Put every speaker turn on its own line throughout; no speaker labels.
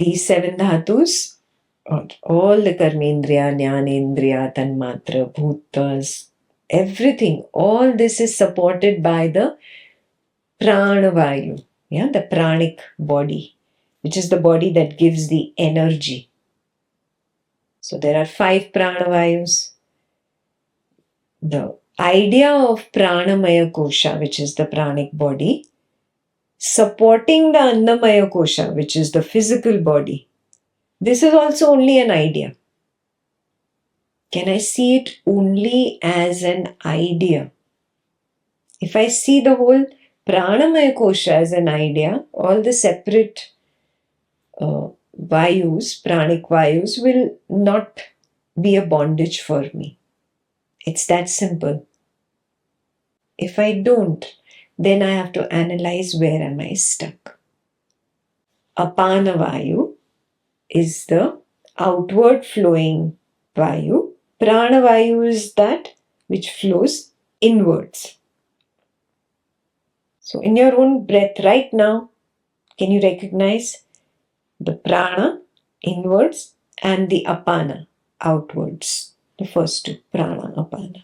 These 7 dhatus, all the karmendriya, jnanendriya, tanmatra, bhutas, everything, all this is supported by the pranavayu, the pranic body, which is the body that gives the energy. So there are 5 pranavayus. The idea of pranamaya kosha, which is the pranic body, supporting the annamaya kosha, which is the physical body, this is also only an idea. Can I see it only as an idea? If I see the whole pranamaya kosha as an idea, all the separate vayus, pranic vayus, will not be a bondage for me. It's that simple. If I don't, then I have to analyze where am I stuck. Apana vayu is the outward flowing vayu. Prana vayu is that which flows inwards. So in your own breath right now, can you recognize the prana inwards and the apana outwards? The first two, prana, apana.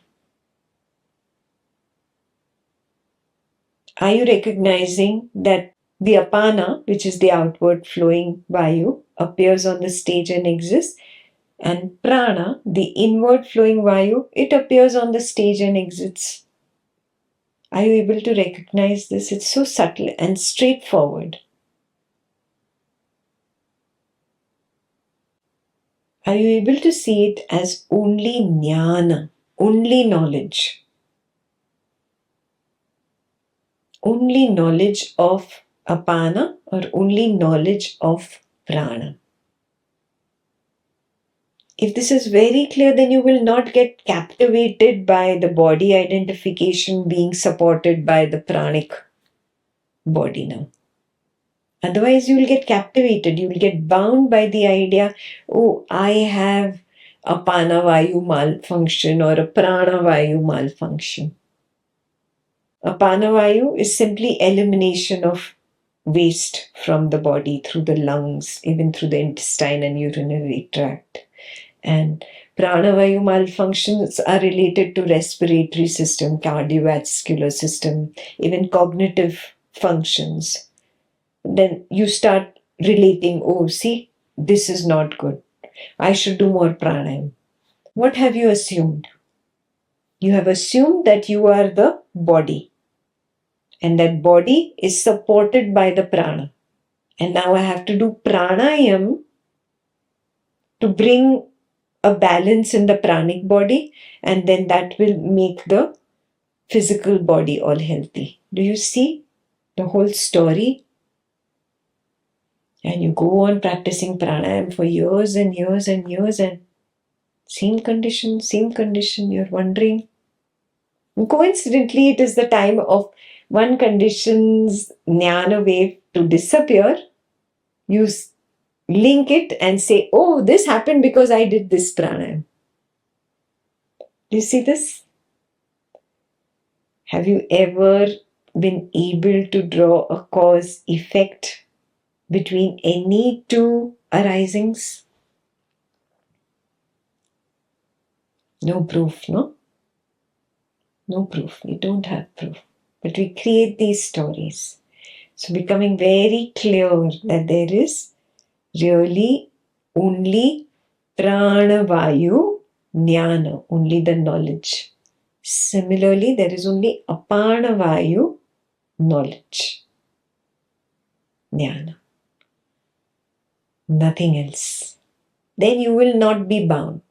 Are you recognizing that the apana, which is the outward flowing vayu, appears on the stage and exists? And prana, the inward flowing vayu, it appears on the stage and exits. Are you able to recognize this? It's so subtle and straightforward. Are you able to see it as only jnana, only knowledge? Only knowledge of apana or only knowledge of prana? If this is very clear, then you will not get captivated by the body identification being supported by the pranic body now. Otherwise, you will get captivated. You will get bound by the idea, oh, I have a panavayu malfunction or a pranavayu malfunction. A panavayu is simply elimination of waste from the body through the lungs, even through the intestine and urinary tract. And pranavayu malfunctions are related to respiratory system, cardiovascular system, even cognitive functions. Then you start relating, oh, see, this is not good. I should do more pranayam. What have you assumed? You have assumed that you are the body. And that body is supported by the prana. And now I have to do pranayam to bring a balance in the pranic body, and then that will make the physical body all healthy. Do you see the whole story? And you go on practicing pranayam for years and years and years, and same condition, you're wondering. And coincidentally, it is the time of one condition's jnana wave to disappear. You link it and say, oh, this happened because I did this pranayam. Do you see this? Have you ever been able to draw a cause-effect between any two arisings? No proof, no? No proof. We don't have proof. But we create these stories. So becoming very clear that there is really only pranavayu jnana, only the knowledge. Similarly, there is only apanavayu knowledge, jnana. Nothing else. Then you will not be bound.